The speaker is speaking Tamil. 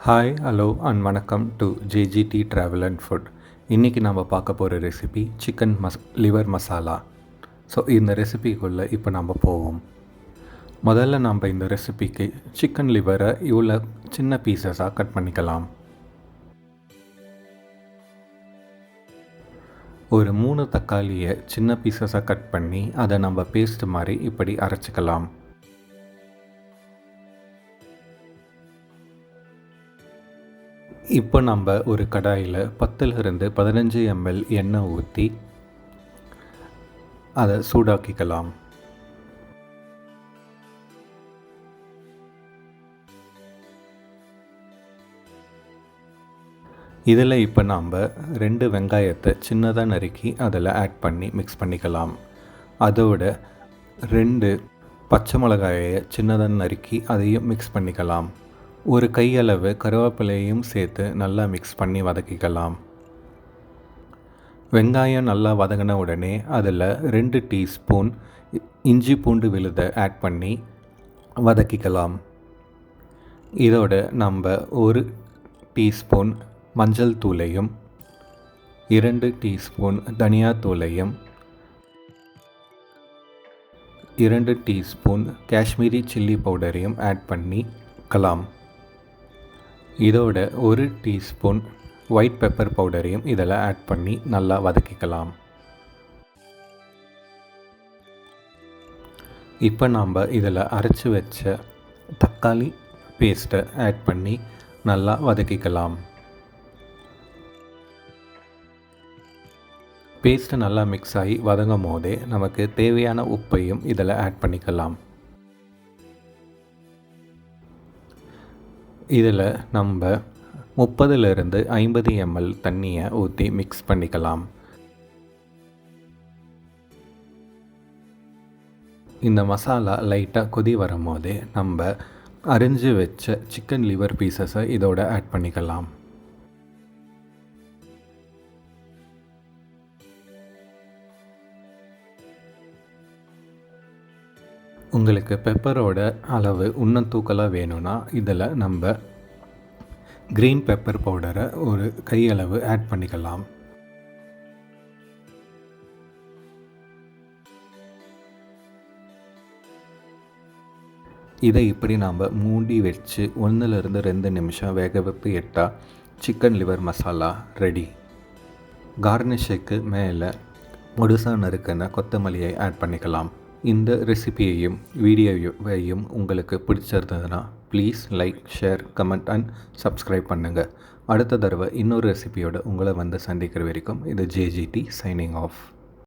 ஹாய் ஹலோ அண்ட் வணக்கம் டு ஜேஜிடி ட்ராவல் அண்ட் ஃபுட். இன்றைக்கி நம்ம பார்க்க போகிற recipe chicken liver masala. So இந்த ரெசிபிக்குள்ளே இப்போ நம்ம போவோம். முதல்ல நம்ம இந்த ரெசிபிக்கு சிக்கன் லிவரை இவ்வளோ சின்ன பீசஸாக கட் பண்ணிக்கலாம். ஒரு 3 தக்காளியை சின்ன பீசஸாக கட் பண்ணி அதை நம்ம பேஸ்ட் மாதிரி இப்படி அரைச்சிக்கலாம். இப்போ நம்ம ஒரு கடாயில் 10லிருந்து 15 ml எண்ணெய் ஊற்றி அதை சூடாக்கிக்கலாம். இதில் இப்போ நாம் 2 வெங்காயத்தை சின்னதாக நறுக்கி அதில் ஆட் பண்ணி மிக்ஸ் பண்ணிக்கலாம். அதோட 2 பச்சை மிளகாயை சின்னதாக நறுக்கி அதையும் மிக்ஸ் பண்ணிக்கலாம். ஒரு கையளவு கருவேப்பிலையும் சேர்த்து நல்லா மிக்ஸ் பண்ணி வதக்கிக்கலாம். வெங்காயம் நல்லா வதங்கின உடனே அதில் 2 டீஸ்பூன் இஞ்சி பூண்டு விழுதை ஆட் பண்ணி வதக்கிக்கலாம். இதோட நம்ம 1 டீஸ்பூன் மஞ்சள் தூளையும் 2 டீஸ்பூன் தனியாத்தூளையும் 2 டீஸ்பூன் காஷ்மீரி சில்லி பவுடரையும் ஆட் பண்ணிக்கலாம். இதோட 1 டீஸ்பூன் ஒயிட் பெப்பர் பவுடரையும் இதில் ஆட் பண்ணி நல்லா வதக்கிக்கலாம். இப்போ நாம் இதில் அரைச்சி வச்ச தக்காளி பேஸ்ட்டை ஆட் பண்ணி நல்லா வதக்கிக்கலாம். பேஸ்ட்டு நல்லா மிக்ஸ் ஆகி வதங்கும் போதே நமக்கு தேவையான உப்பையும் இதில் ஆட் பண்ணிக்கலாம். இதில் நம்ம 30லிருந்து 50 ml தண்ணியை ஊற்றி மிக்ஸ் பண்ணிக்கலாம். இந்த மசாலா லைட்டாக கொதி வரும் போதே நம்ம அரிஞ்சு வச்ச சிக்கன் லிவர் பீசஸை இதோட ஆட் பண்ணிக்கலாம். உங்களுக்கு பெப்பரோட அளவு இன்னும் தூக்கலாக வேணும்னா இதில் நம்ம க்ரீன் பெப்பர் பவுடரை ஒரு கையளவு ஆட் பண்ணிக்கலாம். இதை இப்படி நாம் மூடி வச்சு 1லிருந்து 2 நிமிஷம் வேக வைப்பு எட்டால் சிக்கன் லிவர் மசாலா ரெடி. கார்னிஷுக்கு மேலே முழுசாக நறுக்கின கொத்தமல்லியை ஆட் பண்ணிக்கலாம். இந்த ரெசிபியையும் வீடியோவையும் உங்களுக்கு பிடிச்சிருந்ததுன்னா please like, share, comment and subscribe பண்ணுங்கள். அடுத்த தடவை இன்னொரு ரெசிபியோடு உங்களை வந்து சந்திக்கிற வரைக்கும் இது ஜேஜிடி சைனிங் ஆஃப்.